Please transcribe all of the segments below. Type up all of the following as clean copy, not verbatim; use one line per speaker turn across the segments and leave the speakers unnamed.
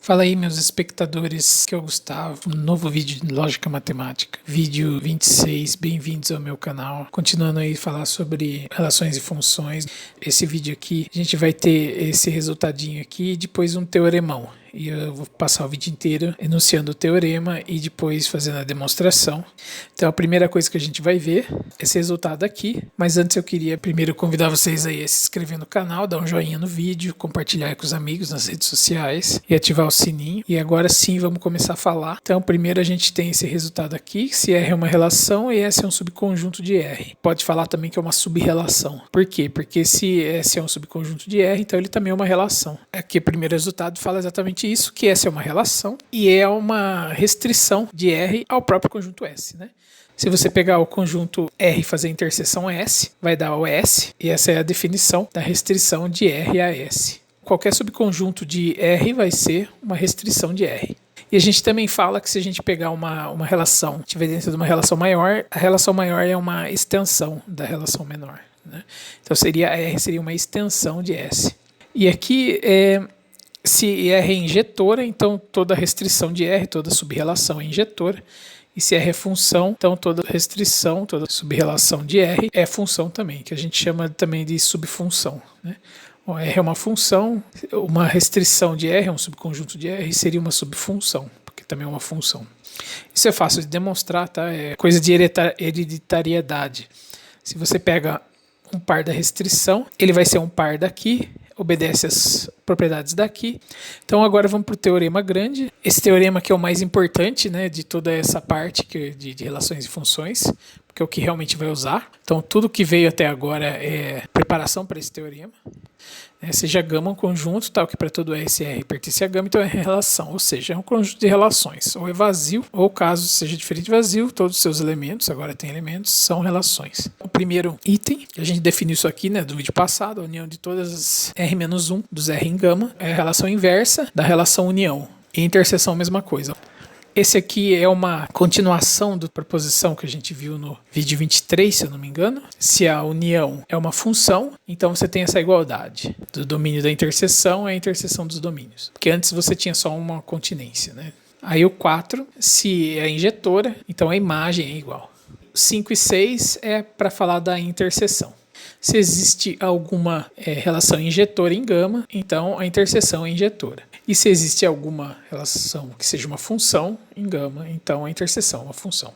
Fala aí, meus espectadores, que é o Gustavo, um novo vídeo de Lógica Matemática, vídeo 26, bem-vindos ao meu canal. Continuando aí falar sobre relações e funções. Esse vídeo aqui, a gente vai ter esse resultadinho aqui e depois um teoremão. E eu vou passar o vídeo inteiro enunciando o teorema e depois fazendo a demonstração. Então a primeira coisa que a gente vai ver é esse resultado aqui. Mas antes eu queria primeiro convidar vocês aí a se inscrever no canal, dar um joinha no vídeo, compartilhar com os amigos nas redes sociais e ativar o sininho. E agora sim vamos começar a falar. Então primeiro a gente tem esse resultado aqui, se R é uma relação e S é um subconjunto de R. Pode falar também que é uma subrelação. Por quê? Porque se S é um subconjunto de R, então ele também é uma relação. Aqui o primeiro resultado fala exatamente isso, que S é uma relação e é uma restrição de R ao próprio conjunto S, né? Se você pegar o conjunto R e fazer a interseção S, vai dar o S, e essa é a definição da restrição de R a S. Qualquer subconjunto de R vai ser uma restrição de R. E a gente também fala que se a gente pegar uma relação, estiver dentro de uma relação maior, a relação maior é uma extensão da relação menor, né? Então R seria uma extensão de S. E aqui se R é injetora, então toda restrição de R, toda subrelação é injetora. E se R é função, então toda restrição, toda subrelação de R é função também, que a gente chama também de subfunção, né? O R é uma função, uma restrição de R, um subconjunto de R, seria uma subfunção, porque também é uma função. Isso é fácil de demonstrar, tá? É coisa de hereditariedade. Se você pega um par da restrição, ele vai ser um par daqui, obedece às propriedades daqui. Então agora vamos para o teorema grande. Esse teorema que é o mais importante, né, de toda essa parte de relações e funções, porque é o que realmente vai usar. Então tudo que veio até agora é preparação para esse teorema. Seja gama um conjunto, tal que para todo S R pertence a gama, então é relação, ou seja, é um conjunto de relações, ou é vazio, ou caso seja diferente de vazio, todos os seus elementos, agora tem elementos, são relações. O primeiro item, a gente definiu isso aqui, né, do vídeo passado, a união de todas as R-1 dos R em gama, é a relação inversa da relação união, e interseção a mesma coisa. Esse aqui é uma continuação da proposição que a gente viu no vídeo 23, se eu não me engano. Se a união é uma função, então você tem essa igualdade do domínio da interseção é a interseção dos domínios. Porque antes você tinha só uma continência, né? Aí o 4, se é injetora, então a imagem é igual. 5 e 6 é para falar da interseção. Se existe alguma relação injetora em gama, então a interseção é injetora. E se existe alguma relação que seja uma função em gama, então a interseção é uma função.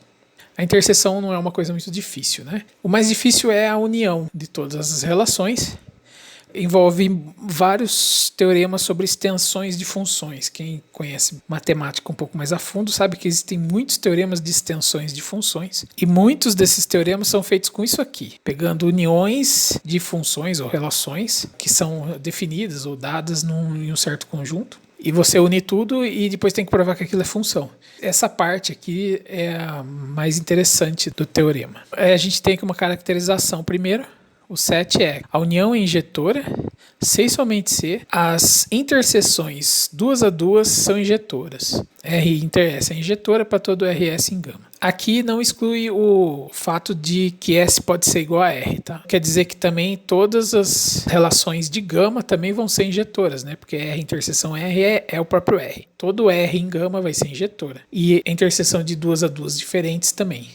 A interseção não é uma coisa muito difícil, né? O mais difícil é a união de todas as relações. Envolve vários teoremas sobre extensões de funções. Quem conhece matemática um pouco mais a fundo sabe que existem muitos teoremas de extensões de funções. E muitos desses teoremas são feitos com isso aqui, pegando uniões de funções ou relações que são definidas ou dadas em um certo conjunto. E você une tudo e depois tem que provar que aquilo é função. Essa parte aqui é a mais interessante do teorema. A gente tem aqui uma caracterização primeiro. O 7 é a união é injetora, se e somente se as interseções 2 a 2 são injetoras. R inter S é injetora para todo RS em gama. Aqui não exclui o fato de que S pode ser igual a R, tá? Quer dizer que também todas as relações de gama também vão ser injetoras, né? Porque R interseção R é o próprio R. Todo R em gama vai ser injetora. E a interseção de 2 a 2 diferentes também.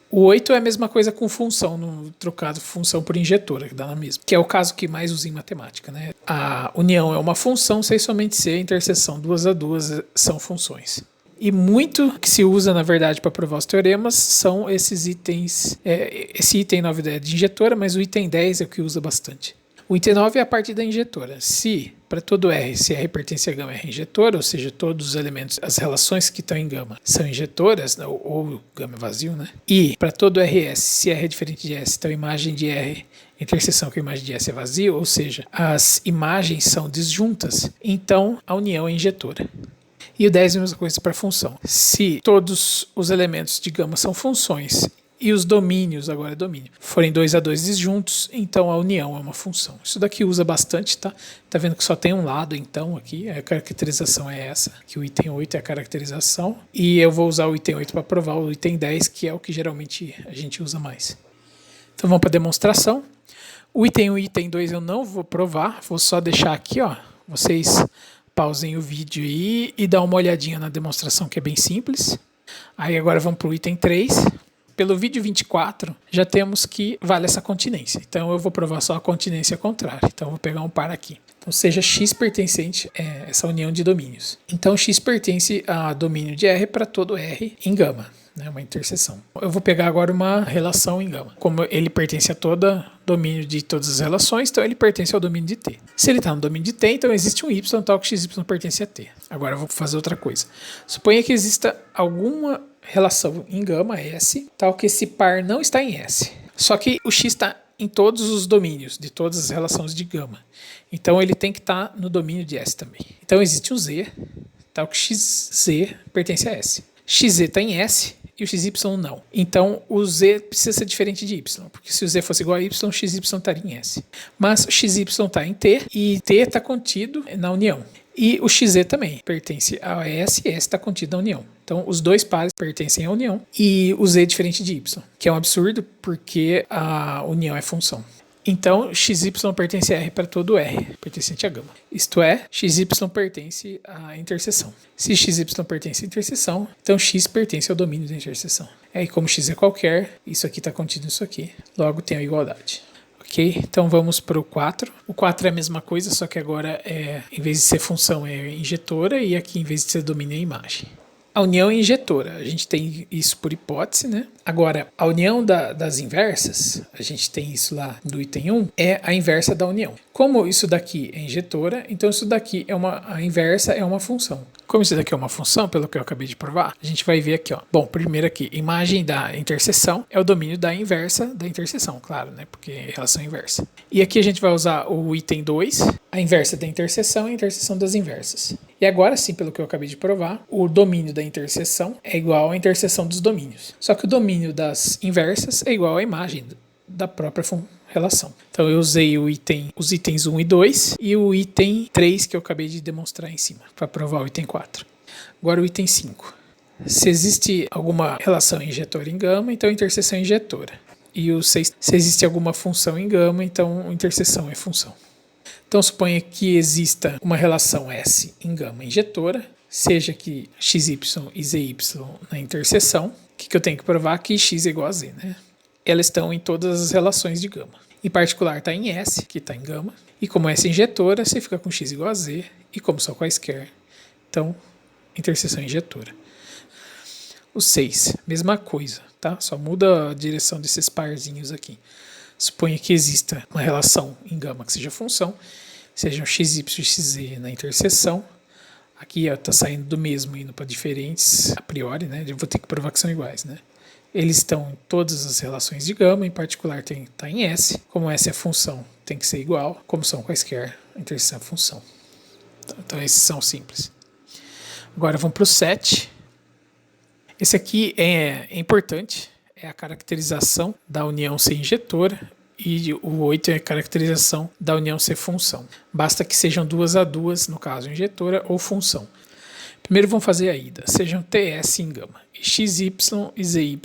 O 8 é a mesma coisa com função, trocado função por injetora, que dá na mesma. Que é o caso que mais usa em matemática, né? A união é uma função, se e somente se a interseção 2 a 2 são funções. E muito que se usa, na verdade, para provar os teoremas são esses itens. Esse item 9 é de injetora, mas o item 10 é o que usa bastante. O item 9 é a parte da injetora. Se, para todo R, se R pertence a gama, R é injetora, ou seja, todos os elementos, as relações que estão em gama são injetoras, ou gama é vazio, né? E, para todo RS, se R é diferente de S, então a imagem de R, interseção com a imagem de S é vazio, ou seja, as imagens são disjuntas, então a união é injetora. E o 10 é a mesma coisa para função. Se todos os elementos de gama são funções e os domínios, agora é domínio, forem 2 a 2 disjuntos, então a união é uma função. Isso daqui usa bastante, tá? Tá vendo que só tem um lado, então, aqui. A caracterização é essa, que o item 8 é a caracterização. E eu vou usar o item 8 para provar o item 10, que é o que geralmente a gente usa mais. Então vamos para a demonstração. O item 1 e o item 2 eu não vou provar, vou só deixar aqui, ó, vocês Pausem o vídeo aí e dá uma olhadinha na demonstração, que é bem simples. Aí agora vamos para o item 3. Pelo vídeo 24, já temos que vale essa continência. Então eu vou provar só a continência contrária. Então eu vou pegar um par aqui. Então seja X pertencente a essa união de domínios. Então X pertence a domínio de R para todo R em gama, né, uma interseção. Eu vou pegar agora uma relação em gama. Como ele pertence a todo domínio de todas as relações, então ele pertence ao domínio de T. Se ele está no domínio de T, então existe um Y tal que XY pertence a T. Agora eu vou fazer outra coisa. Suponha que exista alguma relação em gama S, tal que esse par não está em S. Só que o X está em todos os domínios de todas as relações de gama. Então ele tem que estar no domínio de S também. Então existe um Z, tal que XZ pertence a S. XZ está em S e o XY não. Então o Z precisa ser diferente de Y, porque se o Z fosse igual a Y, o XY estaria em S. Mas o XY está em T e T está contido na união. E o XZ também pertence a S e S está contido na união. Então, os dois pares pertencem à união e o Z é diferente de Y, que é um absurdo porque a união é função. Então, XY pertence a R para todo R, pertencente à gama. Isto é, XY pertence à interseção. Se XY pertence à interseção, então X pertence ao domínio da interseção. E como X é qualquer, isso aqui está contido nisso aqui, logo tem a igualdade. Ok, então vamos para o 4. O 4 é a mesma coisa, só que agora em vez de ser função é injetora e aqui em vez de ser domínio é imagem. A união é injetora, a gente tem isso por hipótese, né? Agora, a união das inversas, a gente tem isso lá do item 1, é a inversa da união. Como isso daqui é injetora, então isso daqui a inversa é uma função. Como isso daqui é uma função, pelo que eu acabei de provar, a gente vai ver aqui, ó. Bom, primeiro aqui, imagem da interseção é o domínio da inversa da interseção, claro, né? Porque é relação inversa. E aqui a gente vai usar o item 2, a inversa da interseção e a interseção das inversas. E agora sim, pelo que eu acabei de provar, o domínio da interseção é igual à interseção dos domínios. Só que o domínio das inversas é igual à imagem da própria relação. Então eu usei os itens 1 e 2 e o item 3 que eu acabei de demonstrar em cima, para provar o item 4. Agora o item 5. Se existe alguma relação injetora em gama, então interseção é injetora. E o 6, se existe alguma função em gama, então interseção é função. Então suponha que exista uma relação S em gama injetora, seja que XY e ZY na interseção. O que eu tenho que provar? Que X é igual a Z, né? Elas estão em todas as relações de gama. Em particular está em S, que está em gama. E como S é injetora, você fica com X igual a Z. E como são quaisquer, então interseção é injetora. O 6, mesma coisa, tá? Só muda a direção desses parzinhos aqui. Suponha que exista uma relação em gama que seja função, sejam XY e XZ na interseção. Aqui está saindo do mesmo, indo para diferentes a priori, né? Eu vou ter que provar que são iguais, né? Eles estão em todas as relações de gama, em particular está em S. Como S é função, tem que ser igual. Como são quaisquer, a interseção é função. Então esses são simples. Agora vamos para o 7. Esse aqui é importante, é a caracterização da união ser injetora. E o 8 é a caracterização da união ser função. Basta que sejam duas a duas, no caso injetora ou função. Primeiro vamos fazer a ida. Sejam TS em gama, e XY e ZY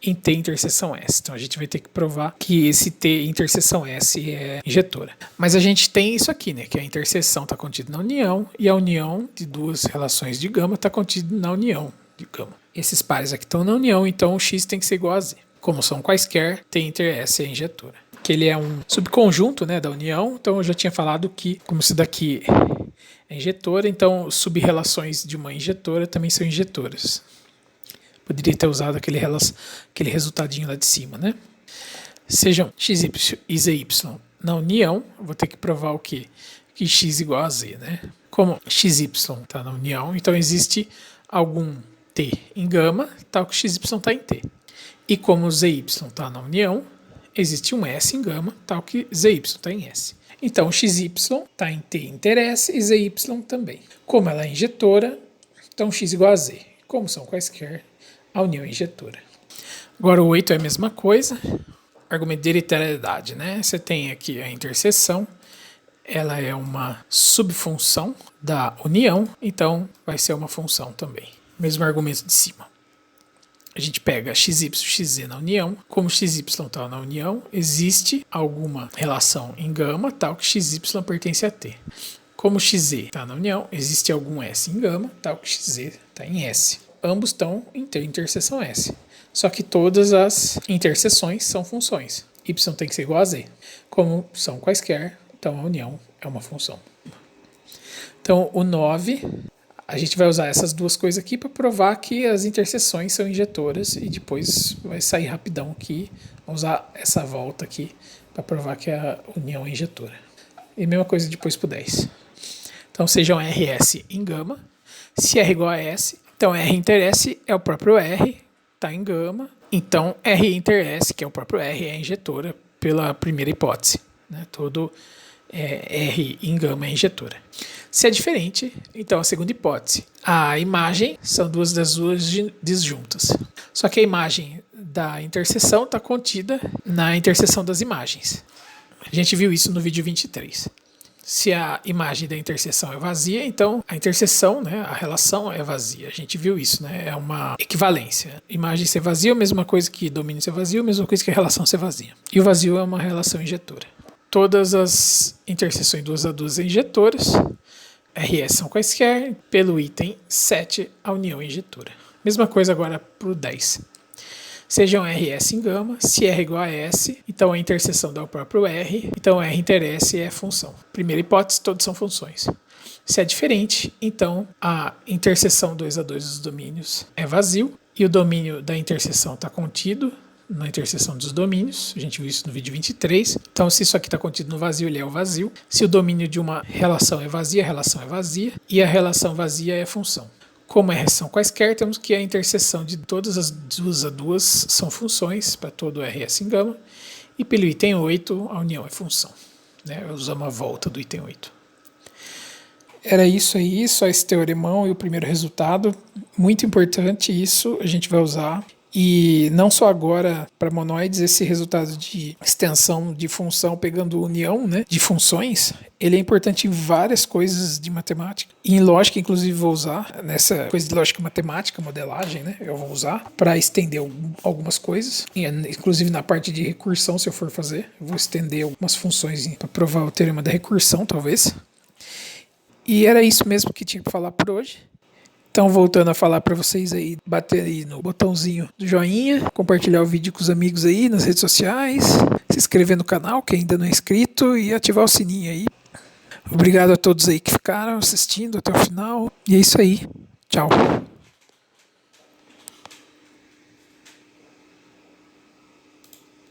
em T interseção S. Então a gente vai ter que provar que esse T interseção S é injetora. Mas a gente tem isso aqui, né? Que a interseção está contida na união e a união de duas relações de gama está contida na união de gama. Esses pares aqui estão na união, então o X tem que ser igual a Z. Como são quaisquer, T inter S é injetora. Que ele é um subconjunto, né, da união, então eu já tinha falado que, como isso daqui é injetora, então subrelações de uma injetora também são injetoras. Poderia ter usado aquele resultadinho lá de cima, né? Sejam XY e ZY na união, eu vou ter que provar o quê? Que X igual a Z, né? Como XY está na união, então existe algum T em gama, tal que XY está em T. E como ZY está na união, existe um S em gama, tal que ZY está em S. Então, XY está em T inter S e ZY também. Como ela é injetora, então X igual a Z. Como são quaisquer, a união é injetora. Agora o 8 é a mesma coisa. Argumento de hereditariedade, né? Você tem aqui a interseção, ela é uma subfunção da união, então vai ser uma função também. Mesmo argumento de cima. A gente pega XY, XZ na união. Como XY está na união, existe alguma relação em gama tal que XY pertence a T. Como XZ está na união, existe algum S em gama, tal que XZ está em S. Ambos estão em interseção S. Só que todas as interseções são funções. Y tem que ser igual a Z. Como são quaisquer, então a união é uma função. Então o 9, a gente vai usar essas duas coisas aqui para provar que as interseções são injetoras e depois vai sair rapidão aqui. Vamos usar essa volta aqui para provar que a união é injetora. E mesma coisa depois para o 10. Então sejam RS em gama. Se R igual a S, então R inter S é o próprio R, está em gama. Então R inter S, que é o próprio R, é injetora pela primeira hipótese. Né? Todo R em gama é injetora. Se é diferente, então a segunda hipótese. A imagem são duas das duas disjuntas. Só que a imagem da interseção está contida na interseção das imagens. A gente viu isso no vídeo 23. Se a imagem da interseção é vazia, então a interseção, né, a relação é vazia. A gente viu isso, né? É uma equivalência. Imagem ser vazia é a mesma coisa que domínio ser vazio, a mesma coisa que a relação ser vazia. E o vazio é uma relação injetora. Todas as interseções duas a duas injetoras, RS são quaisquer, pelo item 7, a união é injetora. Mesma coisa agora para o 10. Sejam RS em gama, se R igual a S, então a interseção dá o próprio R, então R inter S é função. Primeira hipótese, todos são funções. Se é diferente, então a interseção 2 a 2 dos domínios é vazio, e o domínio da interseção está contido na interseção dos domínios, a gente viu isso no vídeo 23. Então, se isso aqui está contido no vazio, ele é o vazio. Se o domínio de uma relação é vazia, a relação é vazia, e a relação vazia é função. Como R são quaisquer, temos que a interseção de todas as duas a duas são funções, para todo RS em gama, e pelo item 8, a união é função. Né? Usamos a volta do item 8. Era isso aí, só esse teoremão e o primeiro resultado. Muito importante isso, a gente vai usar. E não só agora para monoides, esse resultado de extensão de função pegando união, né, de funções, ele é importante em várias coisas de matemática. E em lógica, inclusive, vou usar nessa coisa de lógica matemática, modelagem, né, eu vou usar para estender algumas coisas. Inclusive na parte de recursão, se eu for fazer, eu vou estender algumas funções para provar o teorema da recursão, talvez. E era isso mesmo que tinha para falar por hoje. Então, voltando a falar para vocês aí, bater aí no botãozinho do joinha, compartilhar o vídeo com os amigos aí nas redes sociais, se inscrever no canal, quem ainda não é inscrito, e ativar o sininho aí. Obrigado a todos aí que ficaram assistindo até o final. E é isso aí. Tchau.